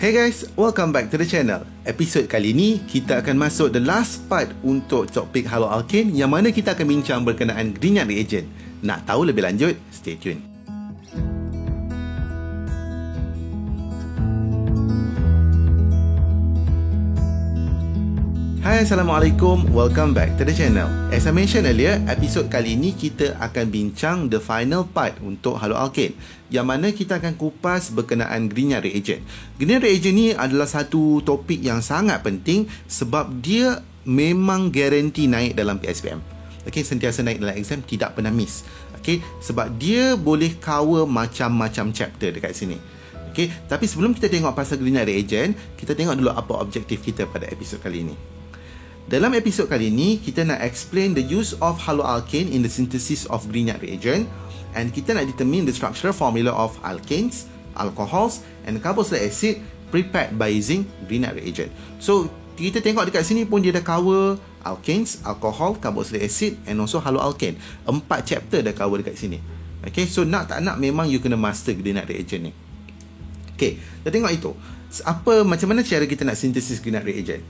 Hey guys, welcome back to the channel. Episod kali ini, kita akan masuk the last part untuk topik haloalkane yang mana kita akan bincang berkenaan Grignard reagent. Nak tahu lebih lanjut? Stay tune. Hai, Assalamualaikum. Welcome back to the channel. As I mentioned earlier, episod kali ini kita akan bincang the final part untuk haloalkane, yang mana kita akan kupas berkenaan Grignard reagent. Grignard reagent ni adalah satu topik yang sangat penting sebab dia memang guarantee naik dalam PSPM. Okay, sentiasa naik dalam exam, tidak pernah miss. Okay, sebab dia boleh cover macam-macam chapter dekat sini. Okay, tapi sebelum kita tengok pasal Grignard reagent, kita tengok dulu apa objektif kita pada episod kali ini. Dalam episod kali ini, kita nak explain the use of haloalkane in the synthesis of Grignard reagent, and kita nak determine the structural formula of alkanes, alcohols and carboxylic acid prepared by using Grignard reagent. So, kita tengok dekat sini pun dia dah cover alkanes, alcohol, carboxylic acid and also haloalkane. 4 chapter dah cover dekat sini. Okay, so nak tak nak memang you kena master Grignard reagent ni. Okay, kita tengok itu. Macam mana cara kita nak synthesis Grignard reagent?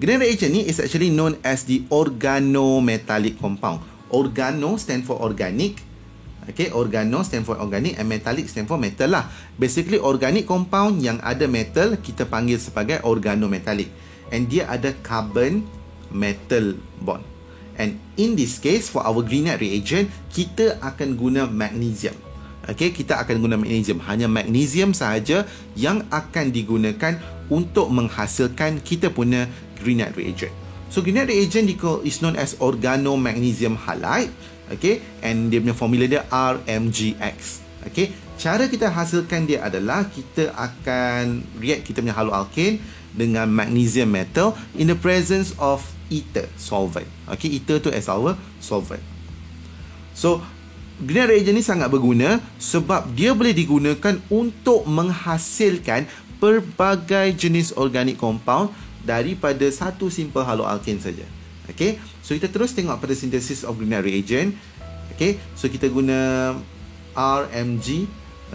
Grignard reagent ni is actually known as the organometallic compound. Organo stand for organic. Okay, organo stand for organic and metallic stand for metal lah. Basically, organic compound yang ada metal kita panggil sebagai organometallic. And dia ada carbon metal bond. And in this case, for our Grignard reagent, kita akan guna magnesium. Okay, kita akan guna magnesium. Hanya magnesium sahaja yang akan digunakan untuk menghasilkan kita punya Grignard reagent. So Grignard reagent is known as organomagnesium halide. Okay, and dia punya formula dia RMGX. Okay, cara kita hasilkan dia adalah kita akan react kita punya haloalkane dengan magnesium metal in the presence of ether solvent. Okay, ether tu as our solvent. So Grignard reagent ni sangat berguna sebab dia boleh digunakan untuk menghasilkan pelbagai jenis organic compound daripada satu simple haloalkane saja. Okay, so kita terus tengok pada synthesis of Grignard reagent. Okay, so kita guna RMG.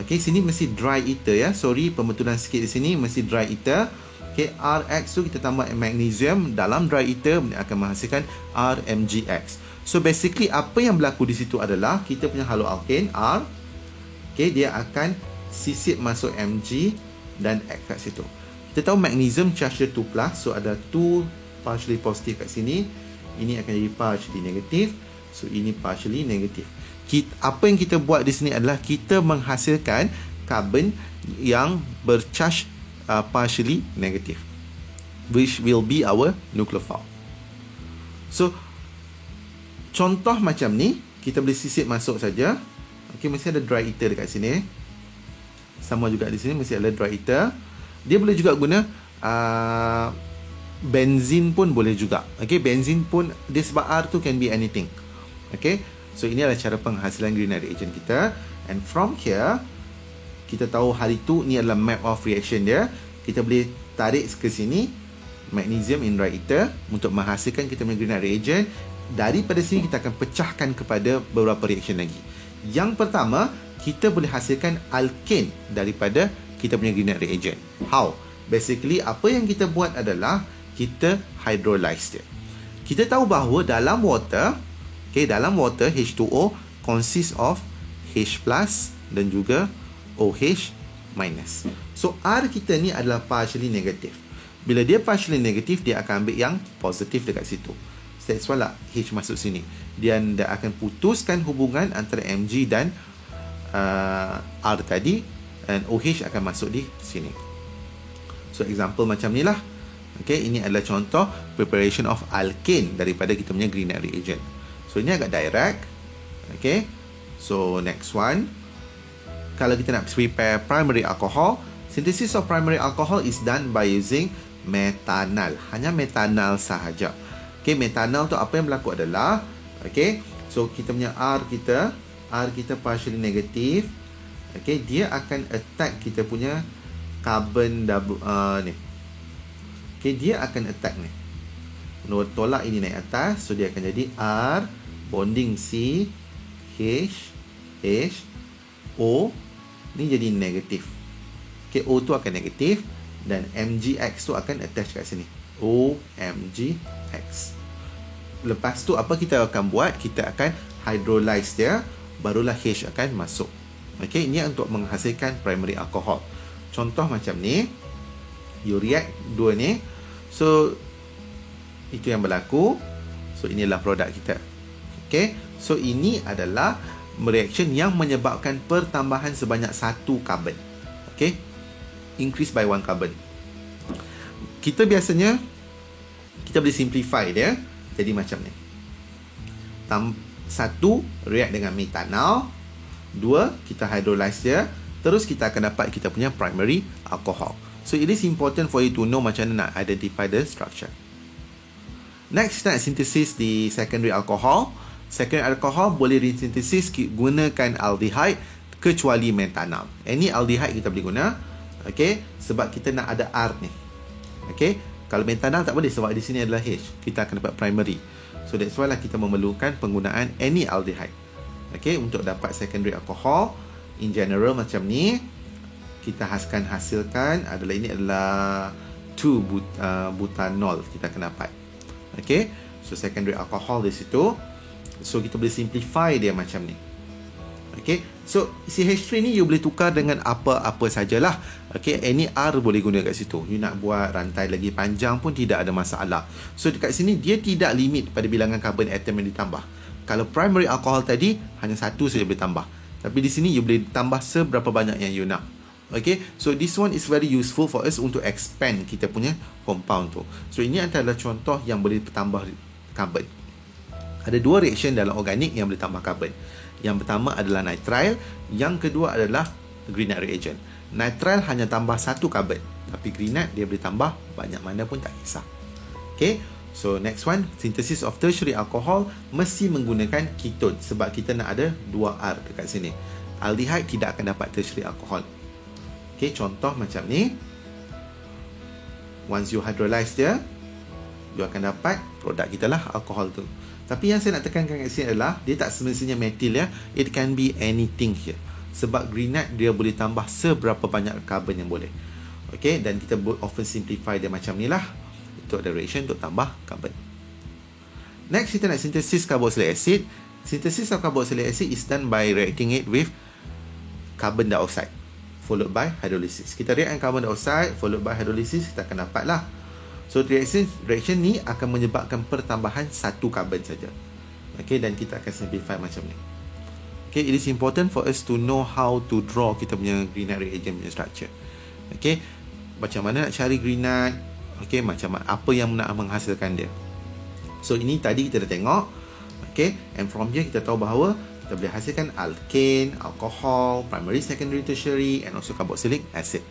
Okay, sini mesti dry ether ya. Sorry, pembetulan sikit di sini, mesti dry ether. Okay, RX tu kita tambah magnesium dalam dry ether akan menghasilkan RMGX. So basically apa yang berlaku di situ adalah kita punya haloalkane R, okay, dia akan sisip masuk Mg dan X kat situ. Kita tahu magnesium charge dia 2+, so ada 2 partially positive kat sini. Ini akan jadi partially negative. So ini partially negative. Apa yang kita buat di sini adalah kita menghasilkan carbon yang bercharge partially negative, which will be our nucleophile. So contoh macam ni kita boleh sisip masuk saja. Okey, mesti ada dry ether dekat sini. Sama juga di sini mesti ada dry ether. Dia boleh juga guna benzin pun boleh juga. Okay, benzin pun dia sebab R tu can be anything. Okay, so ini adalah cara penghasilan Grignard reagent kita. And from here, kita tahu hari tu ni adalah map of reaction dia. Kita boleh tarik ke sini magnesium in dry ether untuk menghasilkan kita punya Grignard reagent. Daripada sini kita akan pecahkan kepada beberapa reaction lagi. Yang pertama, kita boleh hasilkan alkane daripada kita punya Grignard reagent. How? Basically, apa yang kita buat adalah kita hydrolyze dia. Kita tahu bahawa dalam water, okay, dalam water H2O consists of H+ dan juga OH-. So R kita ni adalah partially negative. Bila dia partially negative, dia akan ambil yang positif dekat situ. That's why lah H masuk sini. Dia akan putuskan hubungan antara Mg dan R tadi, dan OH akan masuk di sini. So example macam ni lah. Okay, ini adalah contoh preparation of alkane daripada kita punya Grignard reagent. So ini agak direct. Okay, so next one, kalau kita nak prepare primary alcohol, synthesis of primary alcohol is done by using methanol. Hanya methanol sahaja. Okay, methanol tu apa yang berlaku adalah, okay, so kita punya R kita partially negative. Okay, dia akan attack kita punya carbon double ni. Okay, dia akan attack ni. Tolak ini naik atas, so dia akan jadi R bonding C H O ni jadi negatif. Okay, O tu akan negatif, dan MgX tu akan attach kat sini. OMgX. Lepas tu apa kita akan buat? Kita akan hydrolyze dia, barulah H akan masuk. Okey, ini untuk menghasilkan primary alcohol. Contoh macam ni, you react dua ni. So itu yang berlaku. So inilah produk kita. Okey, so ini adalah reaction yang menyebabkan pertambahan sebanyak satu karbon. Okey, increase by one carbon. Kita biasanya kita boleh simplify dia jadi macam ni. Satu, react dengan metanol. Dua, kita hydrolyze dia. Terus kita akan dapat kita punya primary alcohol. So it is important for you to know macam mana nak identify the structure. Next, kita nak synthesis di secondary alcohol. Secondary alcohol boleh resintesis gunakan aldehyde kecuali metanol. Any aldehyde kita boleh guna. Okay, sebab kita nak ada R ni. Okay, kalau metanol tak boleh sebab di sini adalah H. Kita akan dapat primary. So that's why lah kita memerlukan penggunaan any aldehyde. Okay, untuk dapat secondary alcohol in general macam ni, kita hasilkan adalah ini adalah 2 butanol kita akan dapat. Okay, so secondary alcohol di situ. So kita boleh simplify dia macam ni. Okay, so CH3 ni you boleh tukar dengan apa-apa sajalah. Okay, any R boleh guna kat situ. You nak buat rantai lagi panjang pun tidak ada masalah. So dekat sini dia tidak limit pada bilangan karbon atom yang ditambah. Kalau primary alcohol tadi hanya satu saja boleh tambah. Tapi di sini you boleh tambah seberapa banyak yang you nak. Okay, so this one is very useful for us untuk expand kita punya compound tu. So ini adalah contoh yang boleh tambah karbon. Ada dua reaction dalam organik yang boleh tambah karbon. Yang pertama adalah nitrile, yang kedua adalah Grignard reagent. Nitrile hanya tambah satu karbon, tapi Grignard dia boleh tambah banyak mana pun tak kisah. Okay, so next one, synthesis of tertiary alcohol mesti menggunakan ketone sebab kita nak ada 2R dekat sini. Aldehyde tidak akan dapat tertiary alcohol. Okay, contoh macam ni. Once you hydrolyze dia, you akan dapat produk kita lah, alkohol tu. Tapi yang saya nak tekankan kat sini adalah dia tak semestinya metil ya. It can be anything here. Sebab Grignard dia boleh tambah seberapa banyak karbon yang boleh. Okay, dan kita often simplify dia macam ni lah. Itu ada reaction untuk tambah karbon. Next, kita nak synthesis carboxylic acid. Synthesis of carboxylic acid is done by reacting it with carbon dioxide followed by hydrolysis. Kita react dengan carbon dioxide followed by hydrolysis, kita akan dapat lah. So reaction ni akan menyebabkan pertambahan satu karbon saja. Okay, dan kita akan simplify macam ni. Okay, it is important for us to know how to draw kita punya Grignard reagent punya structure. Okay, macam mana nak cari Grignard. Okay, macam apa yang nak menghasilkan dia. So ini tadi kita dah tengok. Okay, and from here kita tahu bahawa kita boleh hasilkan alkane, alcohol, primary, secondary, tertiary and also carboxylic acid.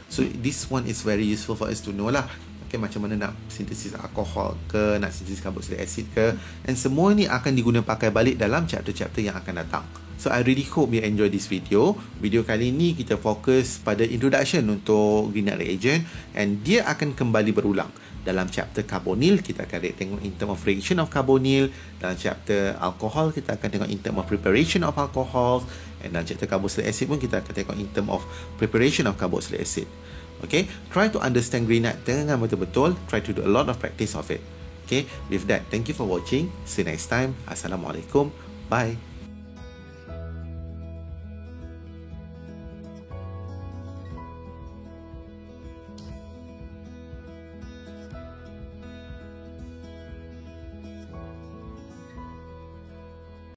So this one is very useful for us to know lah. Okay, macam mana nak sintesis alkohol ke, nak sintesis carboxylic acid ke, and semua ni akan diguna pakai balik dalam chapter-chapter yang akan datang. So I really hope you enjoy this video. Video kali ni kita fokus pada introduction untuk Grignard reagent, and dia akan kembali berulang. Dalam chapter carbonyl kita akan tengok in term of reaction of carbonyl. Dalam chapter alcohol kita akan tengok in term of preparation of alcohol, and dalam chapter carboxylic acid pun kita akan tengok in term of preparation of carboxylic acid. Okay, try to understand Grignard dengan betul-betul. Try to do a lot of practice of it. Okay, with that, thank you for watching. See you next time. Assalamualaikum. Bye.